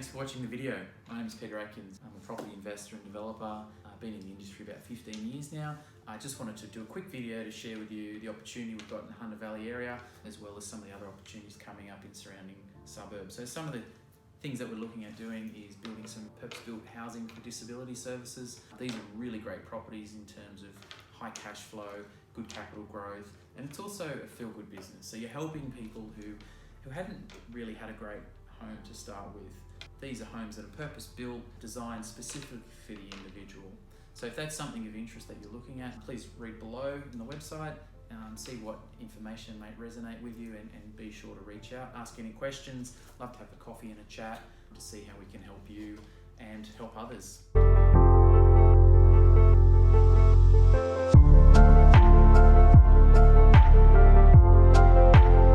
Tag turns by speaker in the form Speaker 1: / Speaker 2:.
Speaker 1: Thanks for watching the video. My name is Peter Atkins. I'm a property investor and developer. I've been in the industry about 15 years now. I just wanted to do a quick video to share with you the opportunity we've got in the Hunter Valley area, as well as some of the other opportunities coming up in surrounding suburbs. So some of the things that we're looking at doing is building some purpose-built housing for disability services. These are really great properties in terms of high cash flow, good capital growth, and it's also a feel-good business. So you're helping people who haven't really had a great home to start with. These are homes that are purpose-built, designed specifically for the individual. So if that's something of interest that you're looking at, please read below in the website, see what information may resonate with you, and be sure to reach out, ask any questions. Love to have a coffee and a chat to see how we can help you and help others.